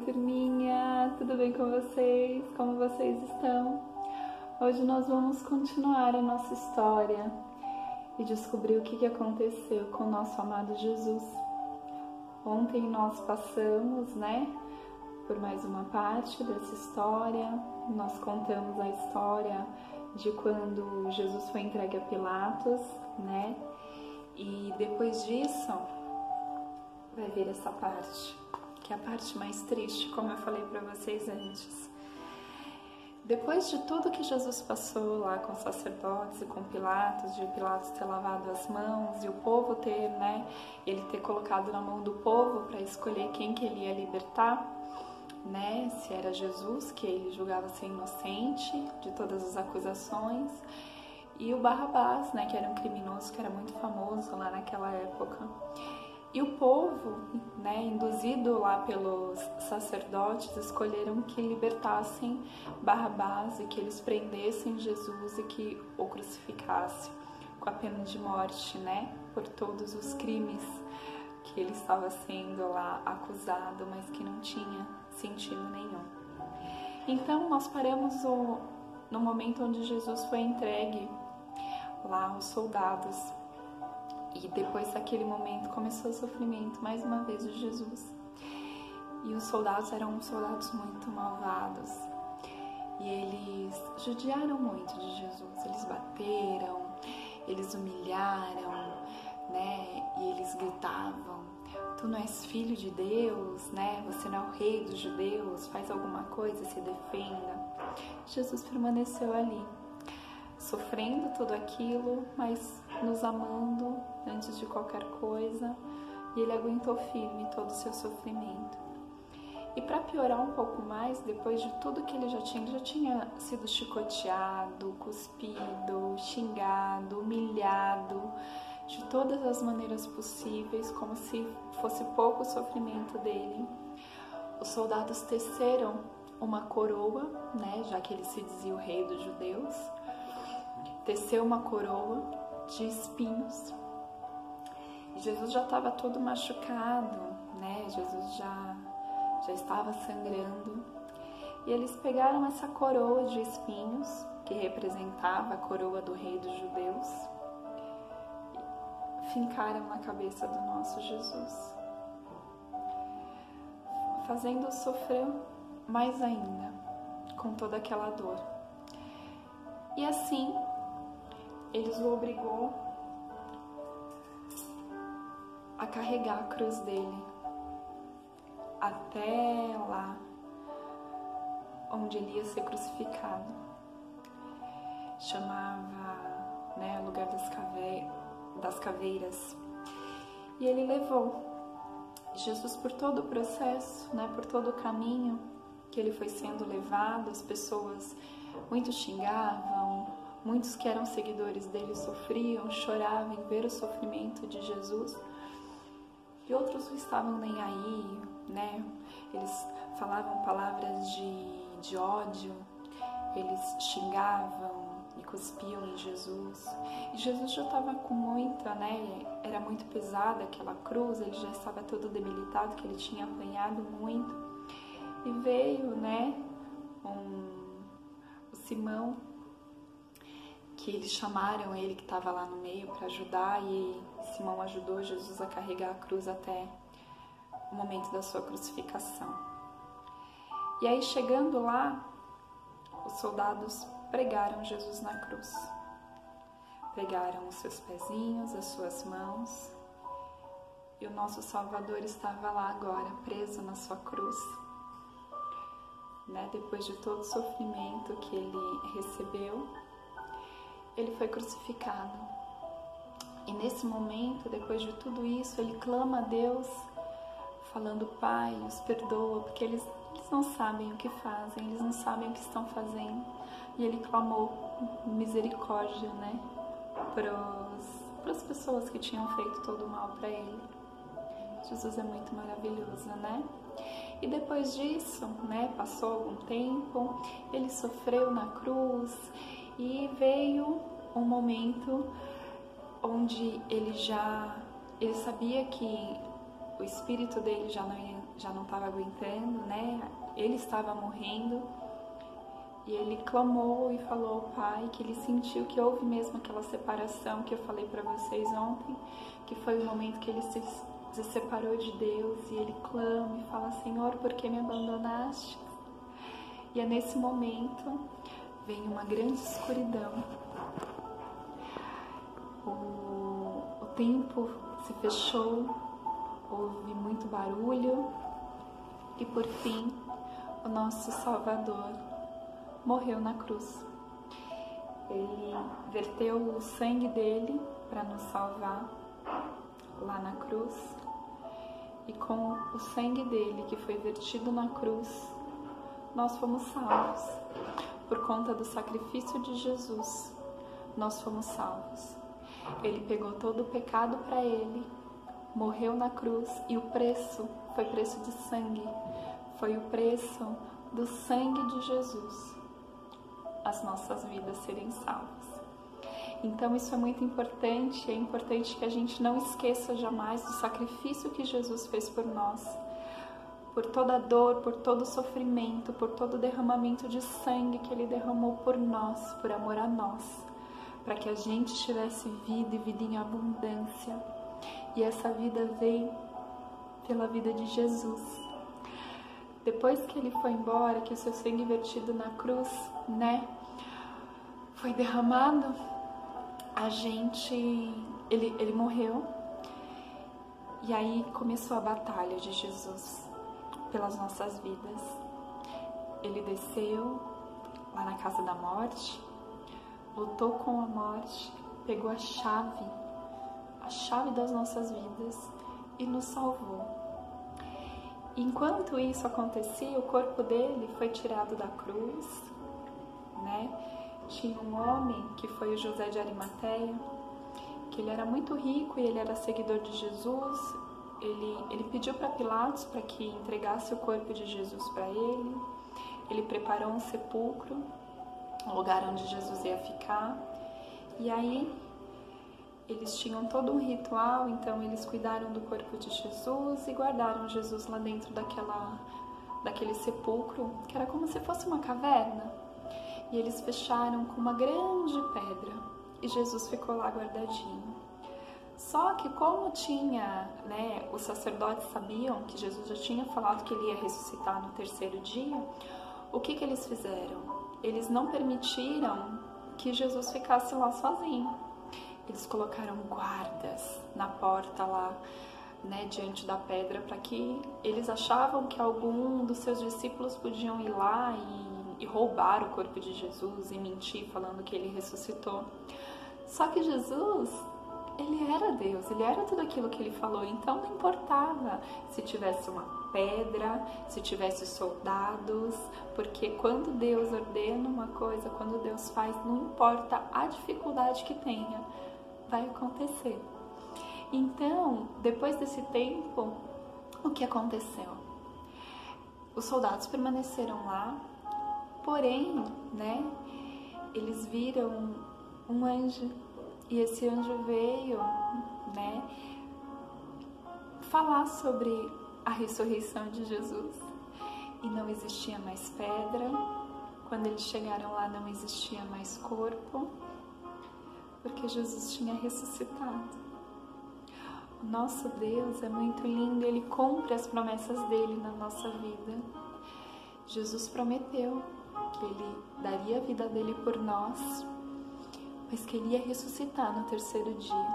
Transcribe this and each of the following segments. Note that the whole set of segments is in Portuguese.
turminha! Tudo bem com vocês? Como vocês estão? Hoje nós vamos continuar a nossa história e descobrir o que aconteceu com o nosso amado Jesus. Ontem nós passamos, por mais uma parte dessa história. Nós contamos a história de quando Jesus foi entregue a Pilatos, E depois disso vai vir essa parte, que é a parte mais triste, como eu falei para vocês antes. Depois de tudo que Jesus passou lá com os sacerdotes e com Pilatos, de Pilatos ter lavado as mãos e o povo ter, ele ter colocado na mão do povo para escolher quem que ele ia libertar, se era Jesus, que ele julgava ser inocente de todas as acusações, e o Barrabás, que era um criminoso que era muito famoso lá naquela época. E o povo, induzido lá pelos sacerdotes, escolheram que libertassem Barrabás e que eles prendessem Jesus e que o crucificassem com a pena de morte, por todos os crimes que ele estava sendo lá acusado, mas que não tinha sentido nenhum. Então nós paramos no momento onde Jesus foi entregue lá aos soldados. E depois daquele momento começou o sofrimento mais uma vez de Jesus. E os soldados eram soldados muito malvados. E eles judiaram muito de Jesus. Eles bateram, eles humilharam, E eles gritavam: "Tu não és filho de Deus, Você não é o rei dos judeus, faz alguma coisa, se defenda." Jesus permaneceu ali, sofrendo tudo aquilo, mas nos amando antes de qualquer coisa, e ele aguentou firme todo o seu sofrimento. E para piorar um pouco mais, depois de tudo que ele já tinha sido chicoteado, cuspido, xingado, humilhado, de todas as maneiras possíveis, como se fosse pouco o sofrimento dele. Os soldados teceram uma coroa, já que ele se dizia o rei dos judeus, teceu uma coroa de espinhos. E Jesus já estava todo machucado, Jesus já estava sangrando. E eles pegaram essa coroa de espinhos, que representava a coroa do rei dos judeus, e fincaram na cabeça do nosso Jesus, fazendo-o sofrer mais ainda, com toda aquela dor. E assim, eles o obrigou a carregar a cruz dele até lá onde ele ia ser crucificado. Chamava, o lugar das caveiras. E ele levou Jesus por todo o processo, por todo o caminho que ele foi sendo levado. As pessoas muito xingavam, muitos que eram seguidores dele sofriam, choravam em ver o sofrimento de Jesus. E outros não estavam nem aí, Eles falavam palavras de ódio, eles xingavam e cuspiam em Jesus. E Jesus já estava com muita, Era muito pesada aquela cruz, ele já estava todo debilitado, que ele tinha apanhado muito. E veio, o Simão, que eles chamaram ele, que estava lá no meio, para ajudar, e Simão ajudou Jesus a carregar a cruz até o momento da sua crucificação. E aí, chegando lá, os soldados pregaram Jesus na cruz. Pregaram os seus pezinhos, as suas mãos, e o nosso Salvador estava lá agora, preso na sua cruz. Depois de todo o sofrimento que ele recebeu, ele foi crucificado. E nesse momento, depois de tudo isso, ele clama a Deus, falando: "Pai, os perdoa", porque eles não sabem o que fazem, eles não sabem o que estão fazendo. E ele clamou misericórdia, para as pessoas que tinham feito todo o mal para ele. Jesus é muito maravilhoso, E depois disso, passou algum tempo, ele sofreu na cruz, e veio um momento onde ele sabia que o espírito dele já não ia já não estava aguentando, né? Ele estava morrendo. E ele clamou e falou ao Pai que ele sentiu que houve mesmo aquela separação que eu falei para vocês ontem, que foi o momento que ele se separou de Deus, e ele clama e fala: Senhor, por que me abandonaste? E é nesse momento vem uma grande escuridão. O tempo se fechou, houve muito barulho e por fim o nosso Salvador morreu na cruz. Ele verteu o sangue dele para nos salvar lá na cruz, e com o sangue dele que foi vertido na cruz, nós fomos salvos. Por conta do sacrifício de Jesus, nós fomos salvos. Ele pegou todo o pecado para ele, morreu na cruz, e o preço foi preço de sangue, foi o preço do sangue de Jesus, as nossas vidas serem salvas. Então isso é muito importante, é importante que a gente não esqueça jamais do sacrifício que Jesus fez por nós, por toda a dor, por todo o sofrimento, por todo o derramamento de sangue que Ele derramou por nós, por amor a nós, para que a gente tivesse vida e vida em abundância. E essa vida veio pela vida de Jesus. Depois que Ele foi embora, que o seu sangue vertido na cruz, né, foi derramado, ele morreu, e aí começou a batalha de Jesus pelas nossas vidas. Ele desceu lá na casa da morte, lutou com a morte, pegou a chave das nossas vidas e nos salvou. Enquanto isso acontecia, o corpo dele foi tirado da cruz, né? Tinha um homem que foi o José de Arimateia, que ele era muito rico e ele era seguidor de Jesus. Ele pediu para Pilatos para que entregasse o corpo de Jesus para ele. Ele preparou um sepulcro, um lugar onde Jesus ia ficar. E aí eles tinham todo um ritual, então eles cuidaram do corpo de Jesus e guardaram Jesus lá dentro daquele sepulcro, que era como se fosse uma caverna. E eles fecharam com uma grande pedra e Jesus ficou lá guardadinho. Só que como tinha, né, os sacerdotes sabiam que Jesus já tinha falado que ele ia ressuscitar no terceiro dia, o que eles fizeram? Eles não permitiram que Jesus ficasse lá sozinho. Eles colocaram guardas na porta lá, né, diante da pedra, para que eles achavam que algum dos seus discípulos podiam ir lá e roubar o corpo de Jesus e mentir falando que ele ressuscitou. Só que Jesus, ele era Deus, ele era tudo aquilo que ele falou, então não importava se tivesse uma pedra, se tivesse soldados, porque quando Deus ordena uma coisa, quando Deus faz, não importa a dificuldade que tenha, vai acontecer. Então, depois desse tempo, o que aconteceu? Os soldados permaneceram lá, porém, né, eles viram um anjo, e esse anjo veio, né, falar sobre a ressurreição de Jesus. E não existia mais pedra. Quando eles chegaram lá, não existia mais corpo, porque Jesus tinha ressuscitado. O nosso Deus é muito lindo, Ele cumpre as promessas dele na nossa vida. Jesus prometeu que Ele daria a vida dele por nós, mas que Ele ia ressuscitar no terceiro dia.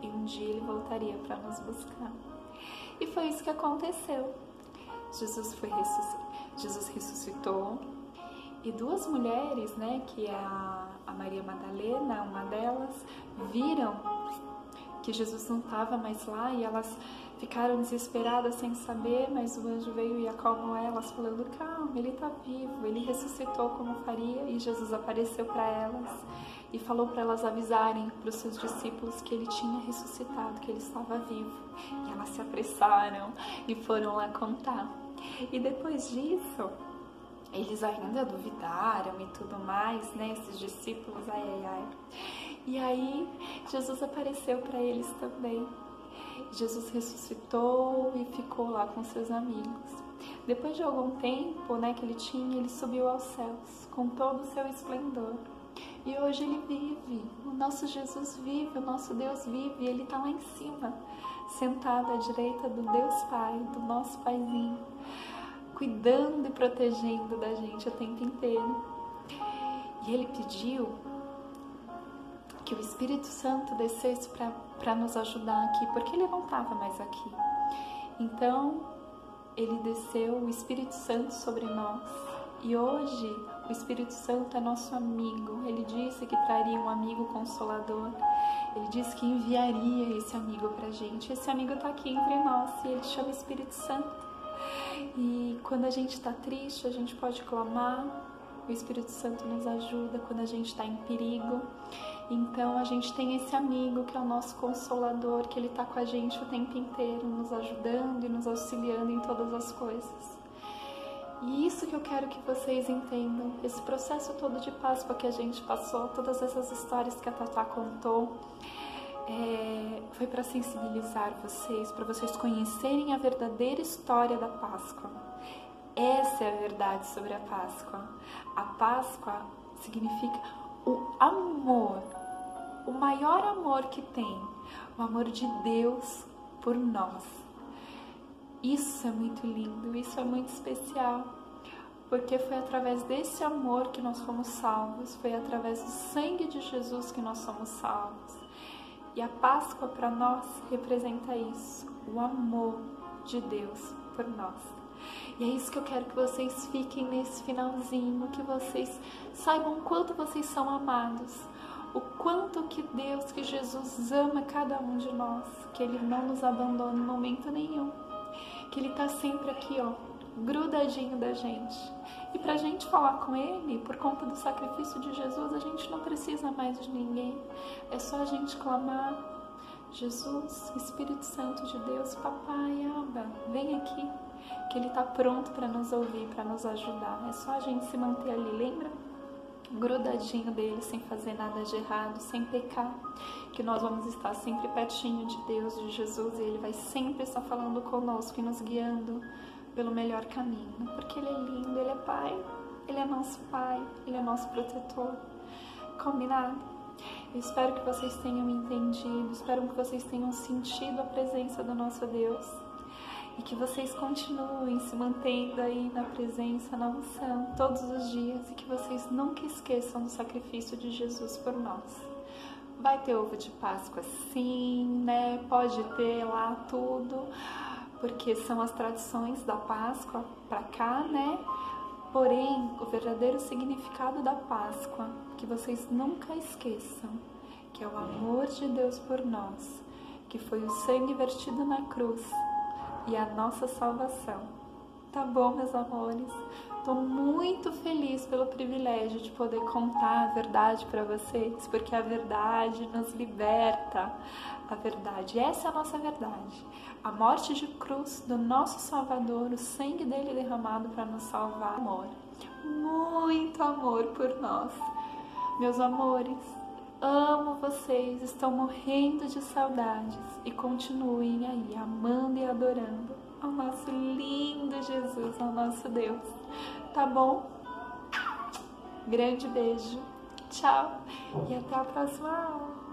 E um dia Ele voltaria para nos buscar. E foi isso que aconteceu. Jesus ressuscitou, e duas mulheres, né, que é a Maria Madalena, uma delas, viram que Jesus não estava mais lá, e elas ficaram desesperadas sem saber, mas o anjo veio e acalmou elas, falando: calma, ele está vivo, ele ressuscitou como faria. E Jesus apareceu para elas e falou para elas avisarem para os seus discípulos que ele tinha ressuscitado, que ele estava vivo. E elas se apressaram e foram lá contar. E depois disso, eles ainda duvidaram e tudo mais, né, esses discípulos, ai. E aí, Jesus apareceu para eles também Jesus ressuscitou e ficou lá com seus amigos. Depois de algum tempo, né, que ele tinha, ele subiu aos céus com todo o seu esplendor. E hoje ele vive, o nosso Jesus vive, o nosso Deus vive, ele está lá em cima, sentado à direita do Deus Pai, do nosso Paizinho, cuidando e protegendo da gente o tempo inteiro. E ele pediu que o Espírito Santo descesse para nos ajudar aqui, porque ele não estava mais aqui. Então, ele desceu, o Espírito Santo, sobre nós. E hoje, o Espírito Santo é nosso amigo. Ele disse que traria um amigo consolador. Ele disse que enviaria esse amigo pra gente. Esse amigo está aqui entre nós e ele chama Espírito Santo. E quando a gente está triste, a gente pode clamar. O Espírito Santo nos ajuda quando a gente está em perigo. Então a gente tem esse amigo que é o nosso consolador, que ele está com a gente o tempo inteiro, nos ajudando e nos auxiliando em todas as coisas. E isso que eu quero que vocês entendam, esse processo todo de Páscoa que a gente passou, todas essas histórias que a Tatá contou, foi para sensibilizar vocês, para vocês conhecerem a verdadeira história da Páscoa. Essa é a verdade sobre a Páscoa. A Páscoa significa o amor, o maior amor que tem, o amor de Deus por nós. Isso é muito lindo, isso é muito especial, porque foi através desse amor que nós fomos salvos, foi através do sangue de Jesus que nós somos salvos. E a Páscoa para nós representa isso, o amor de Deus por nós. E é isso que eu quero que vocês fiquem nesse finalzinho, que vocês saibam o quanto vocês são amados, o quanto que Deus, que Jesus ama cada um de nós, que Ele não nos abandona em momento nenhum, que Ele está sempre aqui, ó, grudadinho da gente. E pra gente falar com Ele, por conta do sacrifício de Jesus, a gente não precisa mais de ninguém, é só a gente clamar: Jesus, Espírito Santo de Deus, Papai, Abba, vem aqui, que Ele está pronto para nos ouvir, para nos ajudar. É só a gente se manter ali, lembra? Grudadinho dele, sem fazer nada de errado, sem pecar, que nós vamos estar sempre pertinho de Deus, de Jesus, e Ele vai sempre estar falando conosco e nos guiando pelo melhor caminho, porque Ele é lindo, Ele é Pai, Ele é nosso Pai, Ele é nosso protetor. Combinado? Eu espero que vocês tenham entendido, espero que vocês tenham sentido a presença do nosso Deus e que vocês continuem se mantendo aí na presença, na unção, todos os dias, e que vocês nunca esqueçam do sacrifício de Jesus por nós. Vai ter ovo de Páscoa sim, né? Pode ter lá tudo, porque são as tradições da Páscoa pra cá, né? Porém, o verdadeiro significado da Páscoa, que vocês nunca esqueçam, que é o amor de Deus por nós, que foi o sangue vertido na cruz e a nossa salvação. Tá bom, meus amores? Tô muito feliz pelo privilégio de poder contar a verdade para vocês, porque a verdade nos liberta. A verdade, essa é a nossa verdade. A morte de cruz do nosso Salvador, o sangue dele derramado para nos salvar. Amor, muito amor por nós. Meus amores, amo vocês, estou morrendo de saudades e continuem aí amando e adorando ao nosso lindo Jesus, ao nosso Deus. Tá bom? Grande beijo, tchau e até a próxima aula.